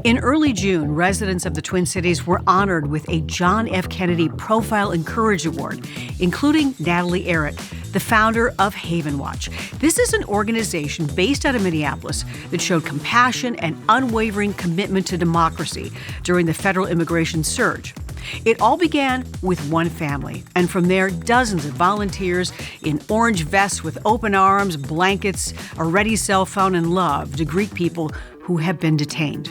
In early June, residents of the Twin Cities were honored with a John F. Kennedy Profile and Courage Award, including Natalie Ehret, the founder of Haven Watch. This is an organization based out of Minneapolis that showed compassion and unwavering commitment to democracy during the federal immigration surge. It all began with one family, and from there, dozens of volunteers in orange vests with open arms, blankets, a ready cell phone, and love to greet people who have been detained.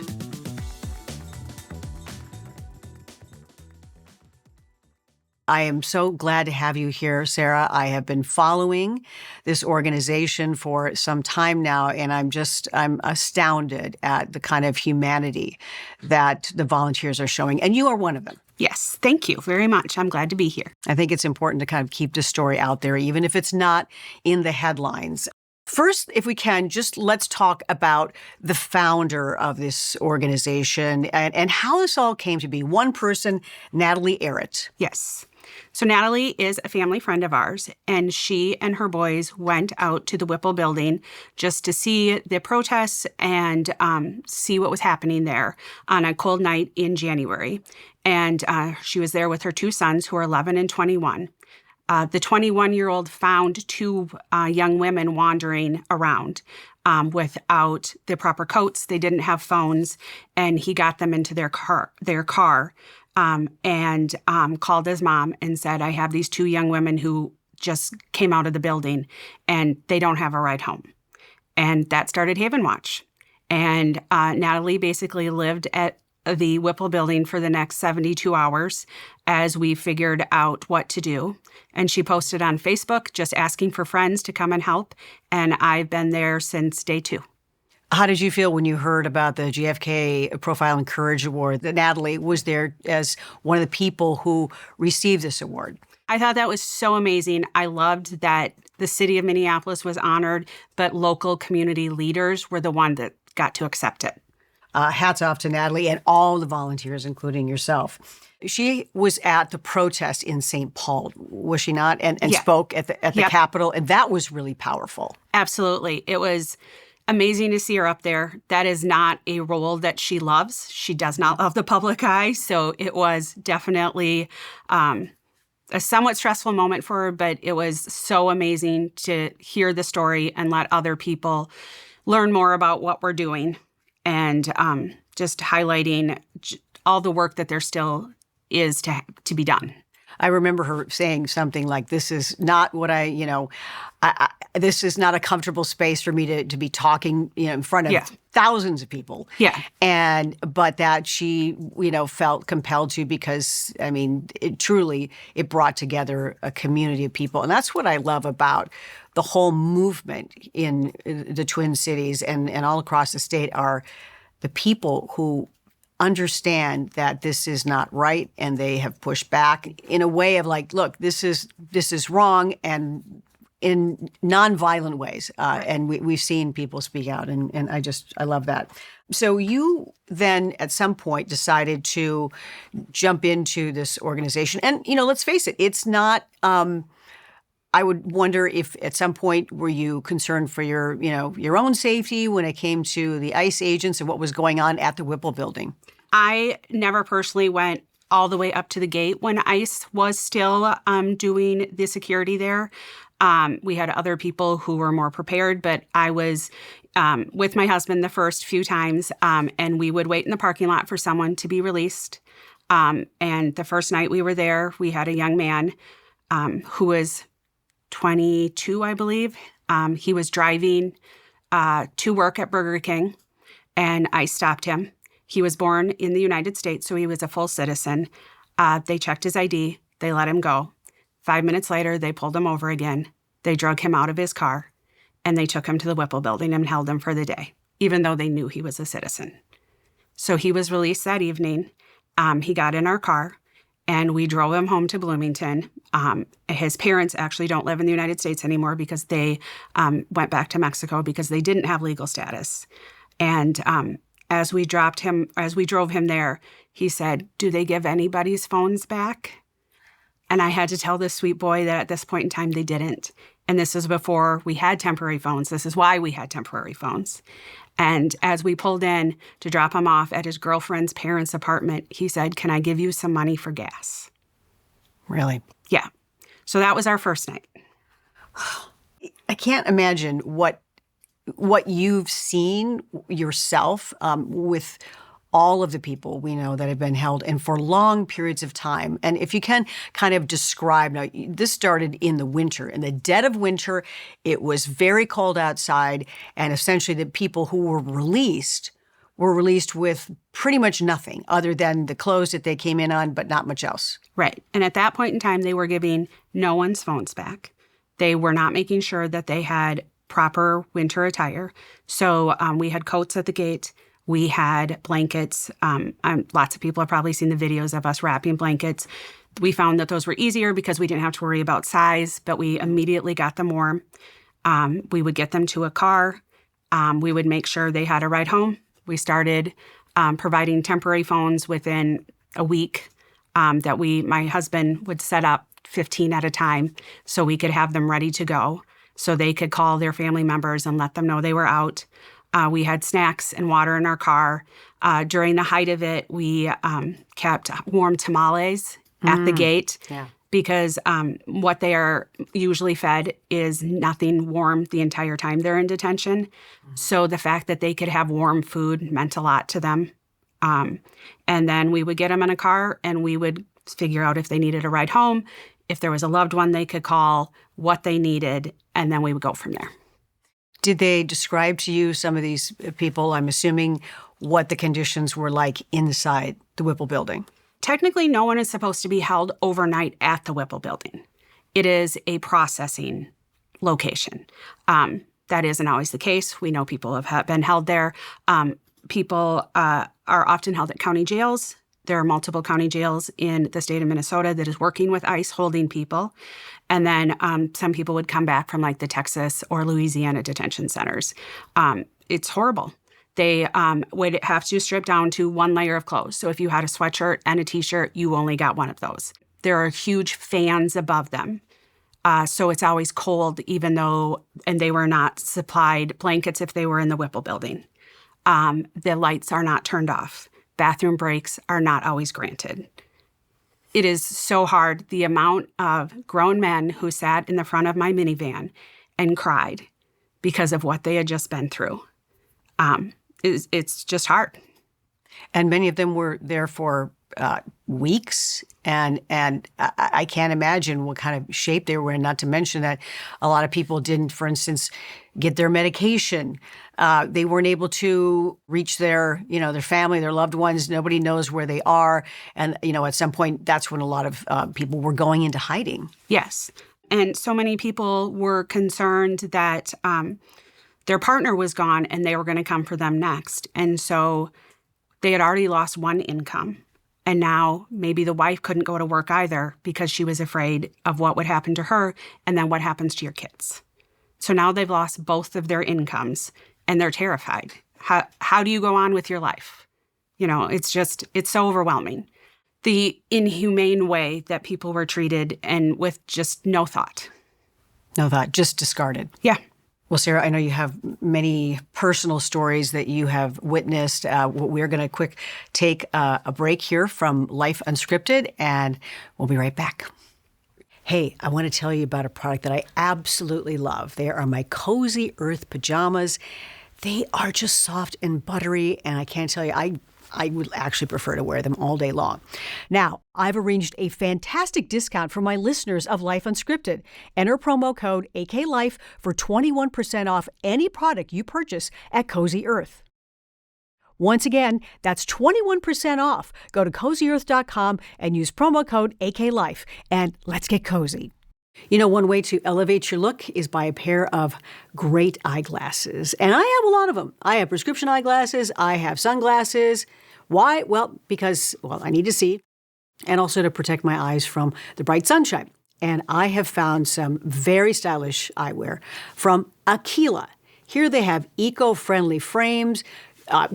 I am so glad to have you here, Sarah. I have been following this organization for some time now, and I'm astounded at the kind of humanity that the volunteers are showing, and you are one of them. Yes, thank you very much. I'm glad to be here. I think it's important to kind of keep the story out there, even if it's not in the headlines. First, if we can, just let's talk about the founder of this organization and how this all came to be. One person, Natalie Ehret. Yes. So Natalie is a family friend of ours, and she and her boys went out to the Whipple building just to see the protests and see what was happening there on a cold night in January. And she was there with her two sons, who are 11 and 21. The 21-year-old found two young women wandering around without the proper coats. They didn't have phones, and he got them into their car and called his mom and said, I have these two young women who just came out of the building, and they don't have a ride home. And that started Haven Watch. And Natalie basically lived at the Whipple building for the next 72 hours as we figured out what to do. And she posted on Facebook just asking for friends to come and help. And I've been there since day 2. How did you feel when you heard about the JFK Profile and Courage Award, that Natalie was there as one of the people who received this award? I thought that was so amazing. I loved that the city of Minneapolis was honored, but local community leaders were the one that got to accept it. Hats off to Natalie and all the volunteers, including yourself. She was at the protest in St. Paul, was she not? And Yeah. spoke at the Capitol, and that was really powerful. Absolutely. It was amazing to see her up there. That is not a role that she loves. She does not love the public eye, so it was definitely a somewhat stressful moment for her, but it was so amazing to hear the story and let other people learn more about what we're doing. And just highlighting all the work that there still is to be done. I remember her saying something like, this is not what this is not a comfortable space for me to be talking, in front of thousands of people. Yeah. But that she, felt compelled to because, it brought together a community of people. And that's what I love about the whole movement in the Twin Cities and all across the state are the people who understand that this is not right, and they have pushed back in a way of like, look, this is wrong, and in nonviolent ways. And we've seen people speak out, and I love that. So you then at some point decided to jump into this organization. And, let's face it, it's not, I would wonder if at some point were you concerned for your own safety when it came to the ICE agents and what was going on at the Whipple building? I never personally went all the way up to the gate when ICE was still doing the security there. We had other people who were more prepared, but I was with my husband the first few times, and we would wait in the parking lot for someone to be released. And the first night we were there, we had a young man who was 22, I believe. He was driving to work at Burger King, and I stopped him. He was born in the United States, so he was a full citizen. They checked his ID. They let him go. 5 minutes later, they pulled him over again. They drug him out of his car, and they took him to the Whipple building and held him for the day, even though they knew he was a citizen. So he was released that evening. He got in our car, and we drove him home to Bloomington. His parents actually don't live in the United States anymore because they went back to Mexico because they didn't have legal status. And as we drove him there, he said, "Do they give anybody's phones back?" And I had to tell this sweet boy that at this point in time, they didn't. And this is before we had temporary phones. This is why we had temporary phones. And as we pulled in to drop him off at his girlfriend's parents' apartment, he said, "Can I give you some money for gas?" Really? Yeah. So that was our first night. I can't imagine what you've seen yourself with all of the people we know that have been held and for long periods of time. And if you can kind of describe, now this started in the winter, in the dead of winter, it was very cold outside, and essentially the people who were released with pretty much nothing other than the clothes that they came in on, but not much else. Right. And at that point in time, they were giving no one's phones back. They were not making sure that they had proper winter attire. So we had coats at the gate. We had blankets. Lots of people have probably seen the videos of us wrapping blankets. We found that those were easier because we didn't have to worry about size, but we immediately got them warm. We would get them to a car. We would make sure they had a ride home. We started providing temporary phones within a week that my husband would set up 15 at a time so we could have them ready to go so they could call their family members and let them know they were out. We had snacks and water in our car. During the height of it, we kept warm tamales at the gate because what they are usually fed is nothing warm the entire time they're in detention. So the fact that they could have warm food meant a lot to them. And then we would get them in a car and we would figure out if they needed a ride home, if there was a loved one they could call, what they needed, and then we would go from there. Did they describe to you, some of these people, I'm assuming, what the conditions were like inside the Whipple building? Technically, no one is supposed to be held overnight at the Whipple building. It is a processing location. That isn't always the case. We know people have been held there. People are often held at county jails. There are multiple county jails in the state of Minnesota that is working with ICE holding people. And then some people would come back from like the Texas or Louisiana detention centers. It's horrible. They would have to strip down to one layer of clothes. So if you had a sweatshirt and a T-shirt, you only got one of those. There are huge fans above them. So it's always cold, and they were not supplied blankets if they were in the Whipple building. The lights are not turned off. Bathroom breaks are not always granted. It is so hard. The amount of grown men who sat in the front of my minivan and cried because of what they had just been through. It's just hard. And many of them were there for weeks, and I can't imagine what kind of shape they were in, not to mention that a lot of people didn't, for instance, get their medication. They weren't able to reach their family, their loved ones. Nobody knows where they are. And, at some point, that's when a lot of people were going into hiding. Yes. And so many people were concerned that their partner was gone and they were going to come for them next. And so they had already lost one income. And now maybe the wife couldn't go to work either because she was afraid of what would happen to her and then what happens to your kids. So now they've lost both of their incomes and they're terrified. How do you go on with your life? It's so overwhelming. The inhumane way that people were treated and with just no thought. No thought, just discarded. Yeah. Well, Sarah, I know you have many personal stories that you have witnessed. We're going to take a break here from Life Unscripted, and we'll be right back. Hey, I want to tell you about a product that I absolutely love. They are my Cozy Earth pajamas. They are just soft and buttery, and I can't tell you, I would actually prefer to wear them all day long. Now, I've arranged a fantastic discount for my listeners of Life Unscripted. Enter promo code AKLIFE for 21% off any product you purchase at Cozy Earth. Once again, that's 21% off. Go to CozyEarth.com and use promo code AKLIFE, and let's get cozy. One way to elevate your look is by a pair of great eyeglasses. And I have a lot of them. I have prescription eyeglasses. I have sunglasses. Why? Well, because, I need to see, and also to protect my eyes from the bright sunshine. And I have found some very stylish eyewear from AKILA. Here they have eco-friendly frames,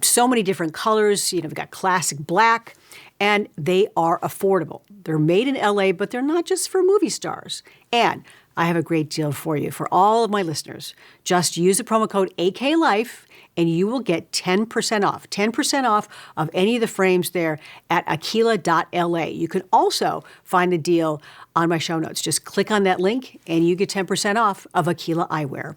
so many different colors. We've got classic black, and they are affordable. They're made in LA, but they're not just for movie stars. And I have a great deal for you, for all of my listeners. Just use the promo code AKLIFE, and you will get 10% off. 10% off of any of the frames there at AKILA.LA. You can also find the deal on my show notes. Just click on that link and you get 10% off of AKILA eyewear.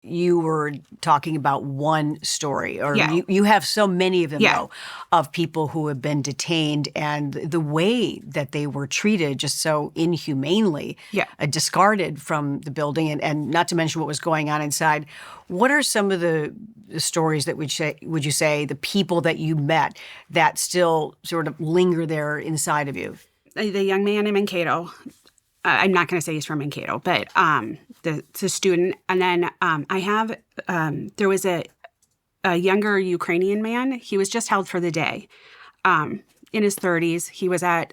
You were talking about one story, or you have so many of them, though, of people who have been detained and the way that they were treated just so inhumanely, discarded from the building, and not to mention what was going on inside. What are some of the stories that would you say, the people that you met that still sort of linger there inside of you? The young man in Mankato, I'm not going to say he's from Mankato, but the student. And then I have, there was a younger Ukrainian man. He was just held for the day. In his 30s, he was at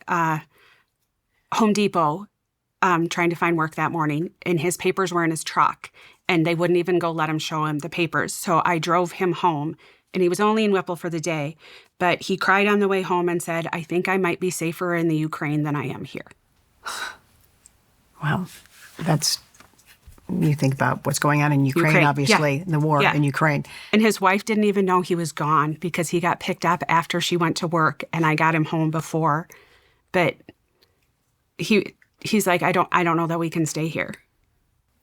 Home Depot trying to find work that morning, and his papers were in his truck, and they wouldn't even go let him show him the papers. So I drove him home, and he was only in Whipple for the day, but he cried on the way home and said, "I think I might be safer in the Ukraine than I am here." Wow. You think about what's going on in Ukraine, obviously, the war in Ukraine. And his wife didn't even know he was gone because he got picked up after she went to work, and I got him home before. But he's like, I don't know that we can stay here.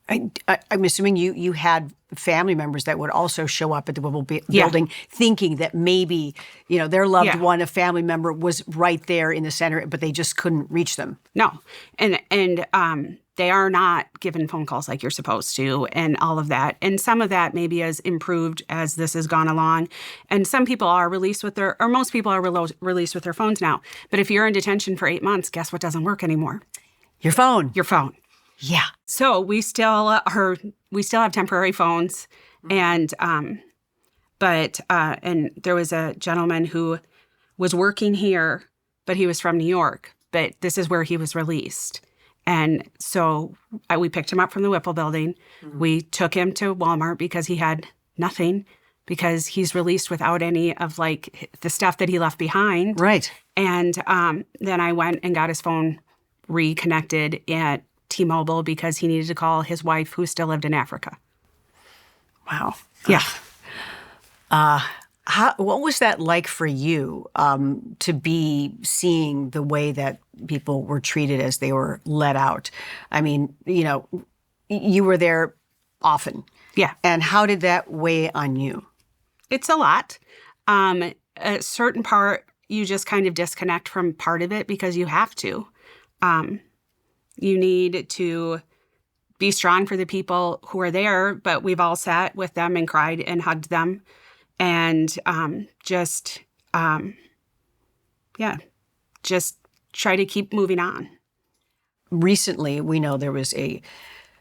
I'm assuming you had family members that would also show up at the Whipple building thinking that maybe, their loved one, a family member, was right there in the center, but they just couldn't reach them. No. And they are not given phone calls like you're supposed to, and all of that. And some of that maybe has improved as this has gone along. And some people are released most people are released with their phones now. But if you're in detention for 8 months, guess what doesn't work anymore? Your phone. Your phone. Yeah. So we still have temporary phones, and and there was a gentleman who was working here, but he was from New York, but this is where he was released. And so we picked him up from the Whipple building. Mm-hmm. We took him to Walmart because he had nothing, because he's released without any of the stuff that he left behind. Right. And then I went and got his phone reconnected at T-Mobile because he needed to call his wife, who still lived in Africa. Wow. Yeah. What was that like for you to be seeing the way that people were treated as they were let out? I mean, you were there often. Yeah. And how did that weigh on you? It's a lot. A certain part, you just kind of disconnect from part of it because you have to. You need to be strong for the people who are there, but we've all sat with them and cried and hugged them, and just try to keep moving on. Recently, we know there was a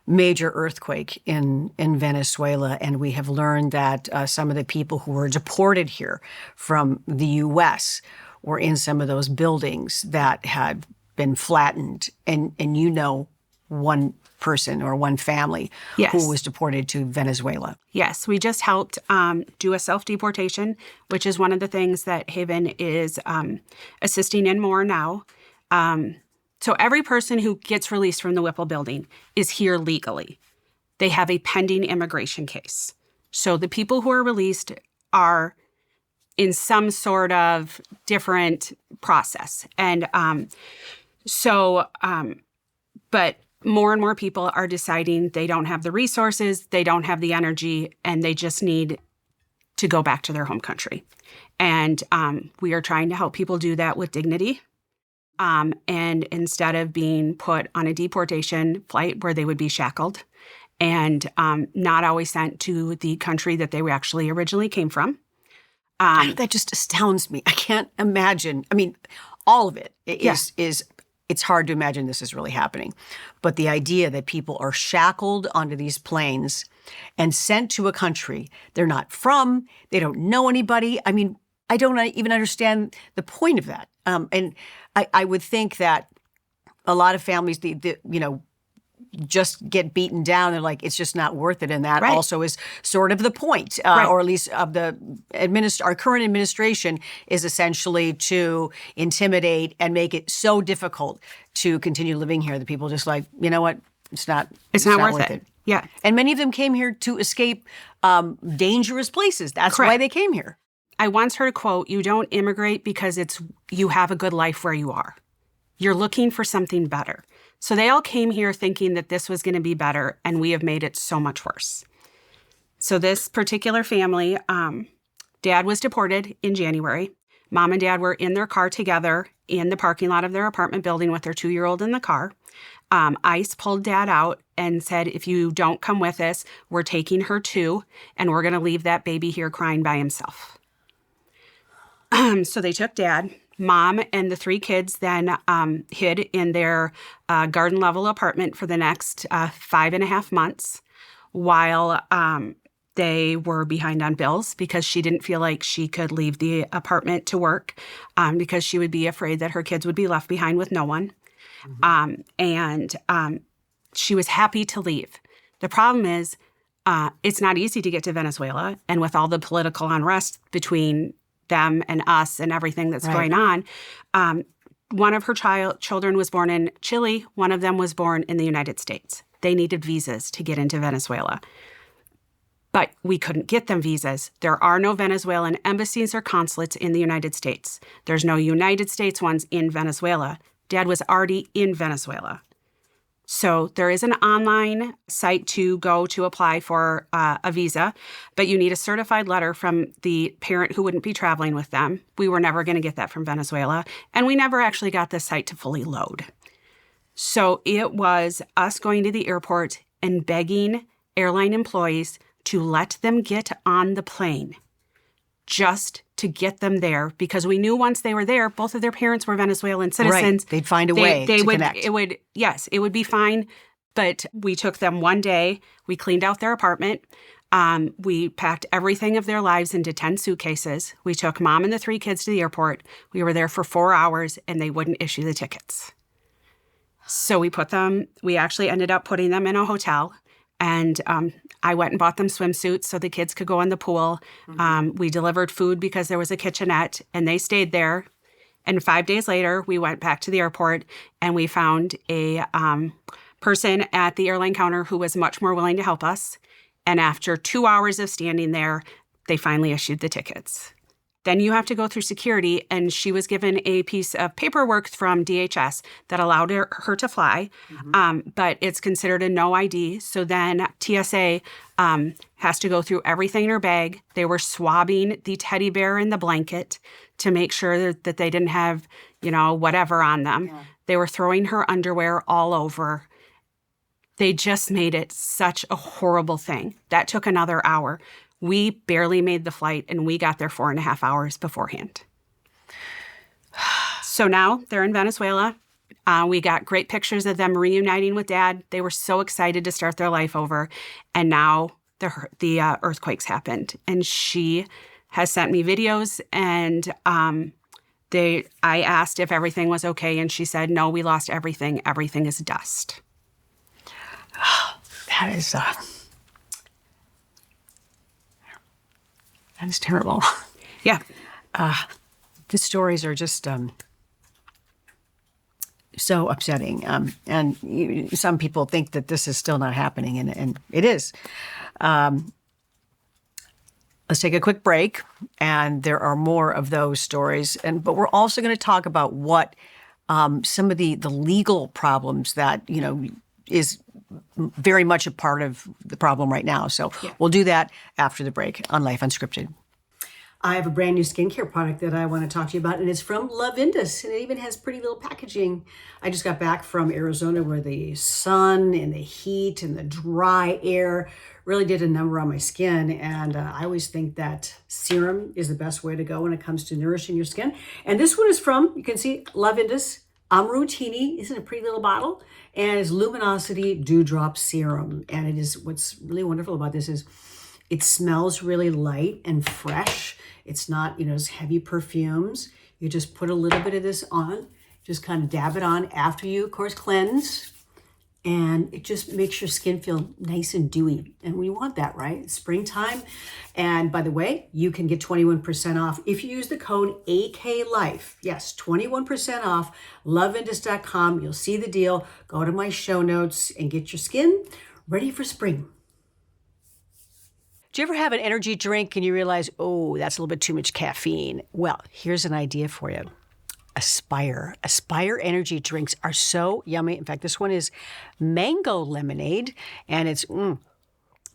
major earthquake in Venezuela, and we have learned that some of the people who were deported here from the U.S. were in some of those buildings that had been flattened, and one person or one family who was deported to Venezuela. Yes, we just helped do a self-deportation, which is one of the things that Haven is assisting in more now. So every person who gets released from the Whipple building is here legally. They have a pending immigration case. So the people who are released are in some sort of different process. And but more and more people are deciding they don't have the resources, they don't have the energy, and they just need to go back to their home country. And we are trying to help people do that with dignity. And instead of being put on a deportation flight where they would be shackled and not always sent to the country that they actually originally came from. That just astounds me. I can't imagine. I mean, all of it is it's hard to imagine this is really happening. But the idea that people are shackled onto these planes and sent to a country they're not from, they don't know anybody. I mean, I don't even understand the point of that. And I would think that a lot of families, just get beaten down. They're like, it's just not worth it. And that also is sort of the point, or at least of our current administration is essentially to intimidate and make it so difficult to continue living here that people just like, you know what, it's not worth it. Yeah. And many of them came here to escape dangerous places. That's Correct. why they came here. I once heard a quote, you don't immigrate because you have a good life where you are. You're looking for something better. So they all came here thinking that this was going to be better, and we have made it so much worse. So this particular family, Dad was deported in January. Mom and Dad were in their car together in the parking lot of their apartment building with their 2-year-old in the car. ICE pulled Dad out and said, if you don't come with us, we're taking her too, and we're going to leave that baby here crying by himself. So they took Dad. Mom and the 3 kids then hid in their garden-level apartment for the next 5.5 months while they were behind on bills because she didn't feel like she could leave the apartment to work because she would be afraid that her kids would be left behind with no one. And she was happy to leave. The problem is it's not easy to get to Venezuela. And with all the political unrest between them and us and everything that's going on, one of her children was born in Chile. One of them was born in the United States. They needed visas to get into Venezuela. But we couldn't get them visas. There are no Venezuelan embassies or consulates in the United States. There's no United States ones in Venezuela. Dad was already in Venezuela. So there is an online site to go to apply for a visa, but you need a certified letter from the parent who wouldn't be traveling with them. We were never going to get that from Venezuela, and we never actually got the site to fully load. So it was us going to the airport and begging airline employees to let them get on the plane just to get them there, because we knew once they were there, both of their parents were Venezuelan citizens. Right. They'd find a way to connect. It would be fine. But we took them one day. We cleaned out their apartment. We packed everything of their lives into 10 suitcases. We took Mom and the 3 kids to the airport. We were there for 4 hours, and they wouldn't issue the tickets. So we actually ended up putting them in a hotel. And I went and bought them swimsuits so the kids could go in the pool. We delivered food because there was a kitchenette, and they stayed there. And 5 days later, we went back to the airport, and we found a person at the airline counter who was much more willing to help us. And after 2 hours of standing there, they finally issued the tickets. Then you have to go through security, and she was given a piece of paperwork from DHS that allowed her to fly, but it's considered a no ID. So then TSA has to go through everything in her bag. They were swabbing the teddy bear and the blanket to make sure that they didn't have, whatever on them. Yeah. They were throwing her underwear all over. They just made it such a horrible thing. That took another hour. We barely made the flight, and we got there 4.5 hours beforehand. So now they're in Venezuela. We got great pictures of them reuniting with Dad. They were so excited to start their life over. And now the earthquakes happened. And has sent me videos, and I asked if everything was okay, and she said, no, we lost everything. Everything is dust. That is terrible. Yeah. The stories are just so upsetting. And some people think that this is still not happening, and it is. Let's take a quick break, and there are more of those stories. But we're also going to talk about what some of the legal problems that, is very much a part of the problem right now. So We'll do that after the break on Life Unscripted. I have a brand new skincare product that I want to talk to you about, and it's from Indus, and it even has pretty little packaging. I just got back from Arizona, where the sun and the heat and the dry air really did a number on my skin, and I always think that serum is the best way to go when it comes to nourishing your skin. And this one is from, you can see, Indus Amrutini. Isn't it a pretty little bottle? And it's Luminosity Dewdrop Serum. And it is, what's really wonderful about this is it smells really light and fresh. It's not, those heavy perfumes. You just put a little bit of this on, just kind of dab it on after you, of course, cleanse. And it just makes your skin feel nice and dewy. And we want that, right? It's springtime. And by the way, you can get 21% off if you use the code AKLIFE. Yes, 21% off, loveindus.com. You'll see the deal. Go to my show notes and get your skin ready for spring. Do you ever have an energy drink and you realize, oh, that's a little bit too much caffeine? Well, here's an idea for you. Aspire. Aspire energy drinks are so yummy. In fact, this one is mango lemonade, and it's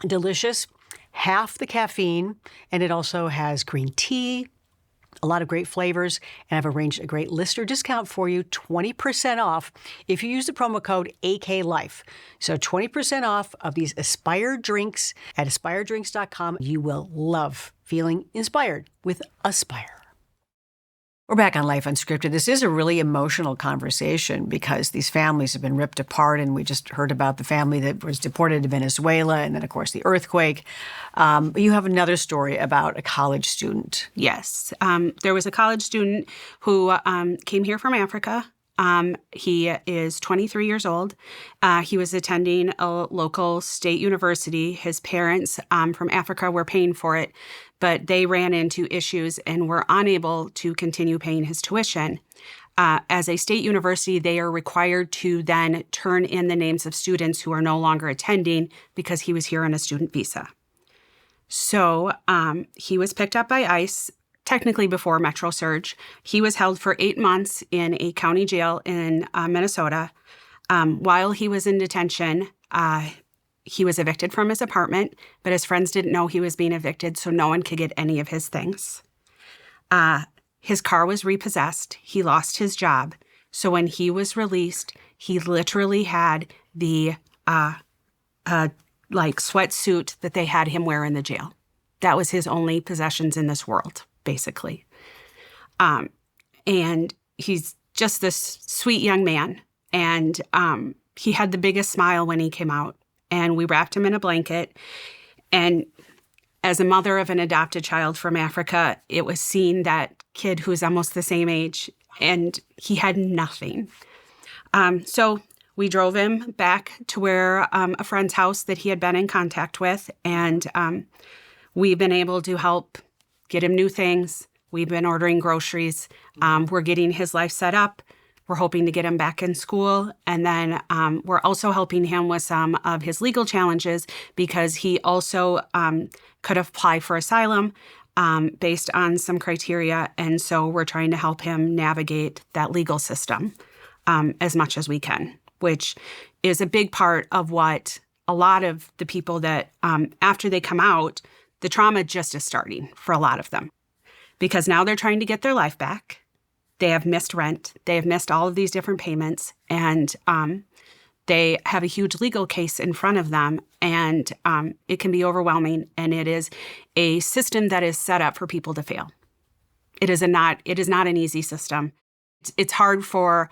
delicious. Half the caffeine, and it also has green tea, a lot of great flavors, and I've arranged a great listener discount for you, 20% off if you use the promo code AKLIFE. So 20% off of these Aspire drinks at aspiredrinks.com. You will love feeling inspired with Aspire. We're back on Life Unscripted. This is a really emotional conversation because these families have been ripped apart, and we just heard about the family that was deported to Venezuela, and then, of course, the earthquake. You have another story about a college student. Yes. There was a college student who came here from Africa. He is 23 years old. He was attending a local state university. His parents from Africa were paying for it, but they ran into issues and were unable to continue paying his tuition. As a state university, they are required to then turn in the names of students who are no longer attending because he was here on a student visa. So he was picked up by ICE, technically before Metro Surge. He was held for 8 months in a county jail in Minnesota. While he was in detention, he was evicted from his apartment, but his friends didn't know he was being evicted, so no one could get any of his things. His car was repossessed. He lost his job. So when he was released, he literally had the sweatsuit that they had him wear in the jail. That was his only possessions in this world, basically. And he's just this sweet young man. And he had the biggest smile when he came out. And we wrapped him in a blanket. And as a mother of an adopted child from Africa, it was seeing that kid who's almost the same age, and he had nothing. So we drove him back to where a friend's house that he had been in contact with, and we've been able to help get him new things. We've been ordering groceries. We're getting his life set up. We're hoping to get him back in school. And then we're also helping him with some of his legal challenges because he also could apply for asylum based on some criteria. And so we're trying to help him navigate that legal system as much as we can, which is a big part of what a lot of the people that after they come out, the trauma just is starting for a lot of them because now they're trying to get their life back. They have missed rent. They have missed all of these different payments, and they have a huge legal case in front of them, and it can be overwhelming, and it is a system that is set up for people to fail. It is not an easy system. It's hard for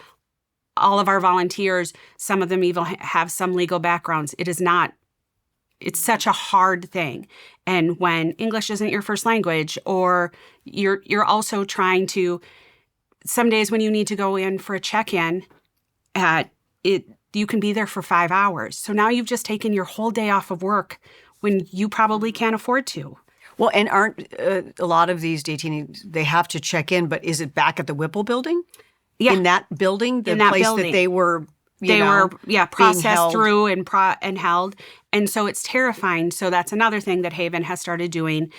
all of our volunteers. Some of them even have some legal backgrounds. It's such a hard thing. And when English isn't your first language, or you're also trying to, some days when you need to go in for a check-in, you can be there for 5 hours. So now you've just taken your whole day off of work when you probably can't afford to. Well, and aren't a lot of these detainees, they have to check in, but is it back at the Whipple building? Yeah. In that building? The in that place building. that they were, processed through and held. And so it's terrifying. So that's another thing that Haven has started doing.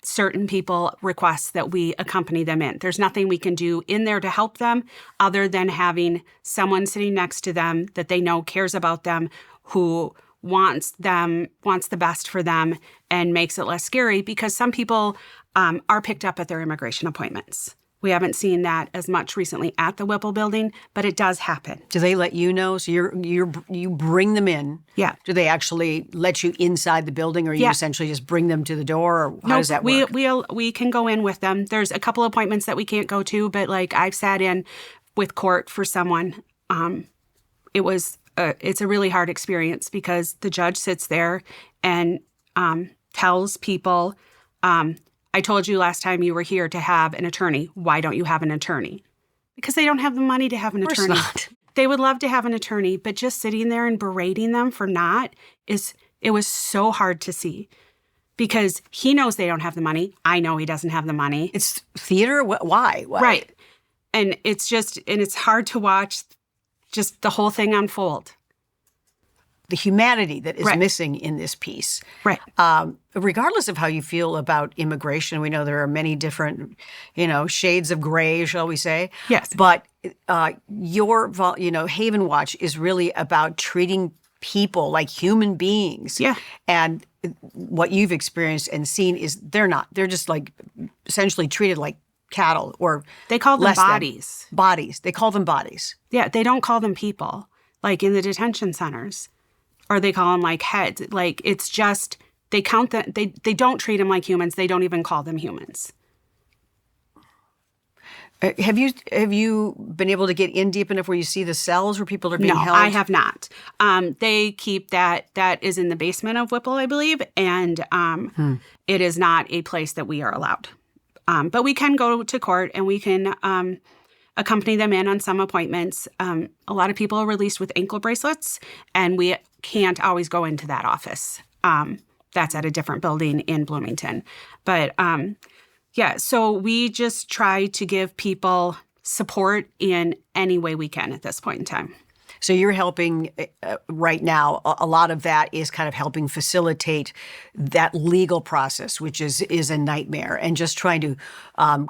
Certain people request that we accompany them in. There's nothing we can do in there to help them other than having someone sitting next to them that they know cares about them, who wants the best for them and makes it less scary, because some people are picked up at their immigration appointments. We haven't seen that as much recently at the Whipple building, but it does happen. Do they let you know? So you bring them in. Yeah. Do they actually let you inside the building, or you essentially just bring them to the door, or how does that work? We can go in with them. There's a couple appointments that we can't go to, but like I've sat in with court for someone. It's a really hard experience because the judge sits there and tells people, I told you last time you were here to have an attorney. Why don't you have an attorney? Because they don't have the money to have an attorney. Of course not. They would love to have an attorney, but just sitting there and berating them for not it was so hard to see. Because he knows they don't have the money. I know he doesn't have the money. It's theater? Why? Right. And it's hard to watch just the whole thing unfold. the humanity that is Right. missing in this piece. Right. Regardless of how you feel about immigration, we know there are many different, shades of gray, shall we say? Yes. But Haven Watch is really about treating people like human beings. Yeah. And what you've experienced and seen is they're not. They're just like essentially treated like cattle, or They call them less than. bodies. Bodies. They call them bodies. Yeah, they don't call them people, like in the detention centers. Or they call them like heads. Like, it's just, they count them, they don't treat them like humans. They don't even call them humans. Have you been able to get in deep enough where you see the cells where people are being held? No, I have not. They keep that is in the basement of Whipple, I believe, and it is not a place that we are allowed. But we can go to court and we can accompany them in on some appointments. A lot of people are released with ankle bracelets, and we can't always go into that office. That's at a different building in Bloomington. But yeah, so we just try to give people support in any way we can at this point in time. So you're helping right now. A lot of that is kind of helping facilitate that legal process, which is a nightmare, and just trying to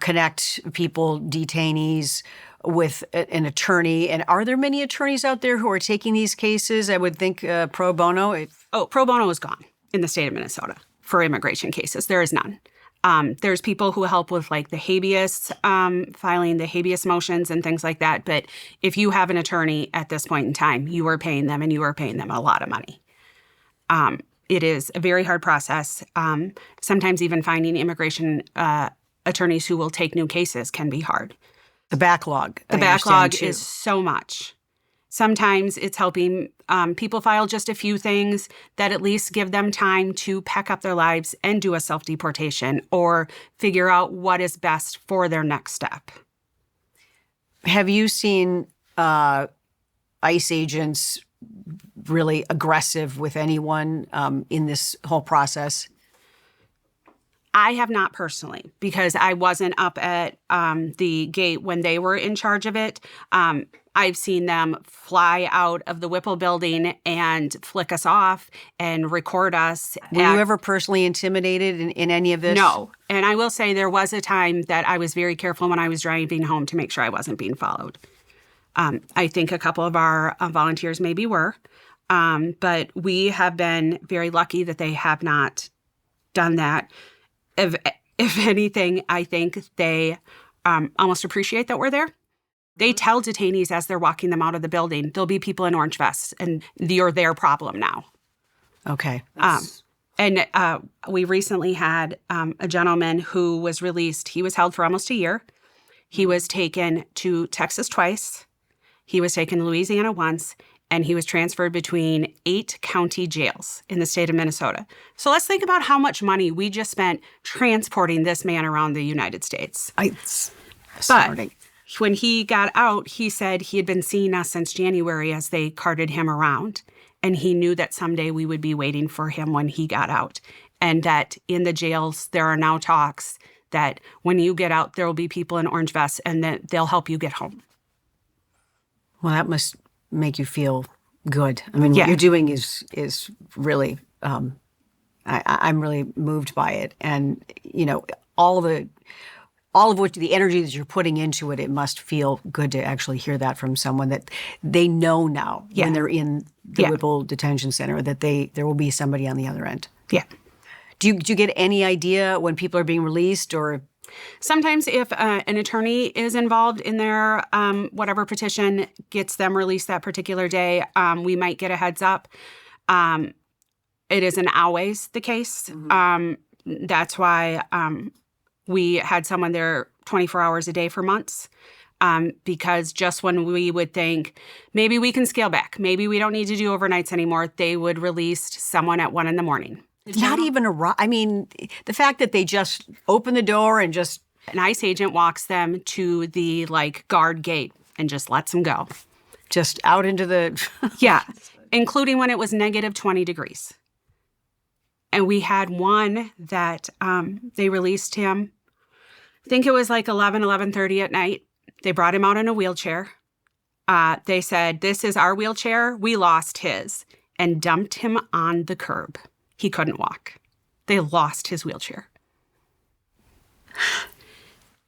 connect people, detainees, with an attorney. And are there many attorneys out there who are taking these cases? I would think pro bono. Pro bono is gone in the state of Minnesota for immigration cases. There is none. There's people who help with like the habeas, filing the habeas motions and things like that. But if you have an attorney at this point in time, you are paying them, and you are paying them a lot of money. It is a very hard process. Sometimes even finding immigration attorneys who will take new cases can be hard. The backlog. The backlog is so much. Sometimes it's helping people file just a few things that at least give them time to pack up their lives and do a self-deportation or figure out what is best for their next step. Have you seen ICE agents really aggressive with anyone in this whole process? I have not personally, because I wasn't up at the gate when they were in charge of it. I've seen them fly out of the Whipple building and flick us off and record us. Were you ever personally intimidated in any of this? No. And I will say there was a time that I was very careful when I was driving home to make sure I wasn't being followed. I think a couple of our volunteers maybe were. But we have been very lucky that they have not done that. If anything, I think they almost appreciate that we're there. They tell detainees as they're walking them out of the building, there'll be people in orange vests, and you're their problem now. Okay. And we recently had a gentleman who was released. He was held for almost a year. He was taken to Texas twice. He was taken to Louisiana once. And he was transferred between 8 county jails in the state of Minnesota. So let's think about how much money we just spent transporting this man around the United States. It's astounding. But when he got out, he said he had been seeing us since January as they carted him around. And he knew that someday we would be waiting for him when he got out. And that in the jails, there are now talks that when you get out, there will be people in orange vests and that they'll help you get home. Well, that must make you feel good. I mean, what you're doing is really, I'm really moved by it. And, all of which the energy that you're putting into it, it must feel good to actually hear that from someone that they know now when they're in the Whipple Detention Center, that there will be somebody on the other end. Yeah. Do you get any idea when people are being released, or? Sometimes if an attorney is involved in their whatever petition gets them released that particular day, we might get a heads up. It isn't always the case. Mm-hmm. That's why we had someone there 24 hours a day for months. Because just when we would think, maybe we can scale back, maybe we don't need to do overnights anymore, they would release someone at 1 a.m. Not even the fact that they just open the door and just... An ICE agent walks them to the, guard gate and just lets them go. Just out into the... Yeah, including when it was negative 20 degrees. And we had one that they released him, I think it was 11:30 at night. They brought him out in a wheelchair. They said, "This is our wheelchair. We lost his." and dumped him on the curb. He couldn't walk. They lost his wheelchair.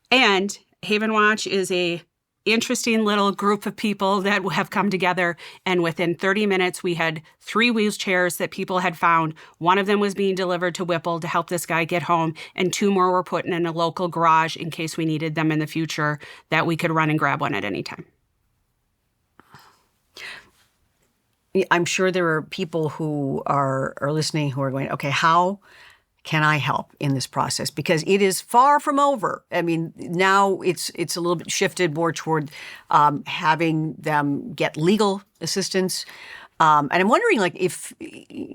And Haven Watch is a interesting little group of people that have come together. And within 30 minutes, we had 3 wheelchairs that people had found. One of them was being delivered to Whipple to help this guy get home. And 2 more were put in a local garage in case we needed them in the future, that we could run and grab one at any time. I'm sure there are people who are listening who are going, okay, how can I help in this process? Because it is far from over. I mean, now it's a little bit shifted more toward having them get legal assistance. And I'm wondering, like, if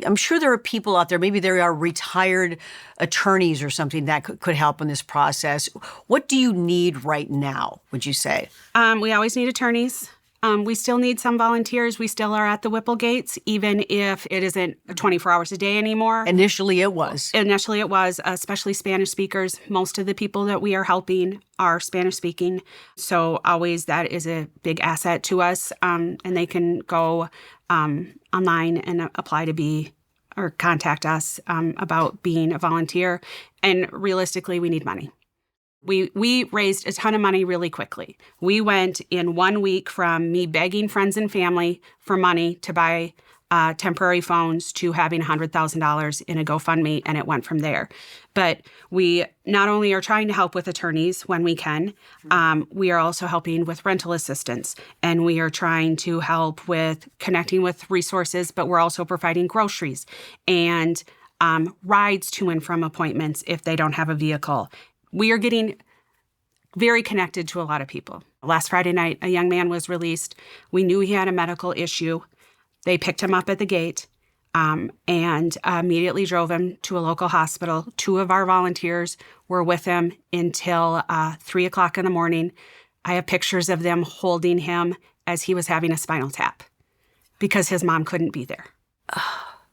I'm sure there are people out there, maybe there are retired attorneys or something that could help in this process. What do you need right now, would you say? We always need attorneys. We still need some volunteers. We still are at the Whipple gates, even if it isn't 24 hours a day anymore. Initially, it was, especially Spanish speakers. Most of the people that we are helping are Spanish speaking. So always that is a big asset to us. And they can go online and apply to be or contact us about being a volunteer. And realistically, we need money. We raised a ton of money really quickly. We went in 1 week from me begging friends and family for money to buy temporary phones to having $100,000 in a GoFundMe, and it went from there. But we not only are trying to help with attorneys when we can, we are also helping with rental assistance, and we are trying to help with connecting with resources, but we're also providing groceries and rides to and from appointments if they don't have a vehicle. We are getting very connected to a lot of people. Last Friday night, a young man was released. We knew he had a medical issue. They picked him up at the gate and immediately drove him to a local hospital. 2 of our volunteers were with him until 3 o'clock in the morning. I have pictures of them holding him as he was having a spinal tap because his mom couldn't be there.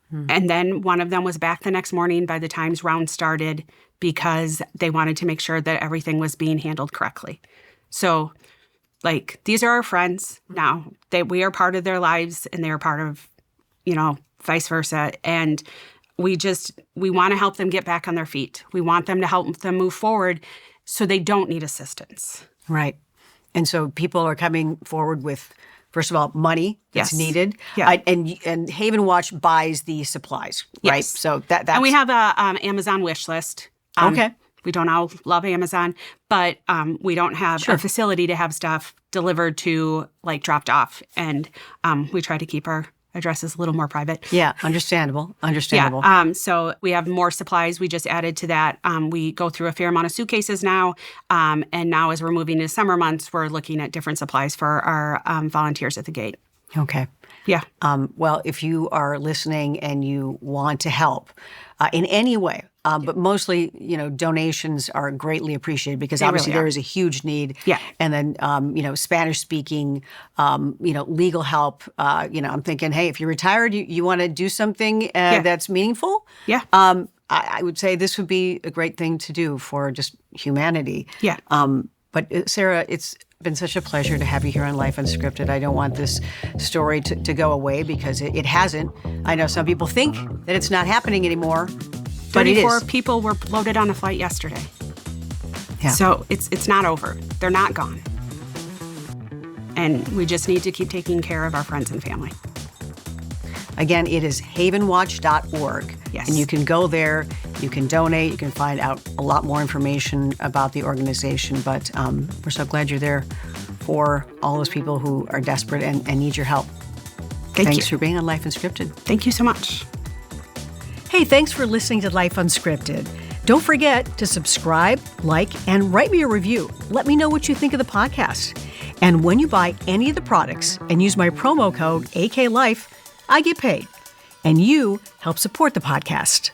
And then one of them was back the next morning by the time's round started because they wanted to make sure that everything was being handled correctly. So, like, these are our friends now. We are part of their lives, and they are part of, vice versa. And we want to help them get back on their feet. We want them to help them move forward so they don't need assistance. Right. And so people are coming forward with, first of all, money that's needed. Yeah. And Haven Watch buys the supplies, right? Yes. So that's... And we have a Amazon wish list. Okay. We don't all love Amazon, but we don't have a facility to have stuff delivered to, like, dropped off. And we try to keep our addresses a little more private. Yeah, understandable. Yeah. So we have more supplies. We just added to that. We go through a fair amount of suitcases now. And now as we're moving into summer months, we're looking at different supplies for our volunteers at the gate. Okay. Yeah. Well, if you are listening and you want to help in any way, but mostly, donations are greatly appreciated because obviously there is a huge need. Yeah. And then, Spanish speaking, legal help. I'm thinking, hey, if you're retired, you want to do something that's meaningful. Yeah. I would say this would be a great thing to do for just humanity. Yeah. But Sarah, it's been such a pleasure to have you here on Life Unscripted. I don't want this story to go away because it hasn't. I know some people think that it's not happening anymore, but it is. 34 people were loaded on a flight yesterday. Yeah. So it's not over. They're not gone. And we just need to keep taking care of our friends and family. Again, it is havenwatch.org. Yes. And you can go there, you can donate, you can find out a lot more information about the organization. But we're so glad you're there for all those people who are desperate and need your help. Thanks for being on Life Unscripted. Thank you so much. Hey, thanks for listening to Life Unscripted. Don't forget to subscribe, like, and write me a review. Let me know what you think of the podcast. And when you buy any of the products and use my promo code AKLife, I get paid. And you help support the podcast.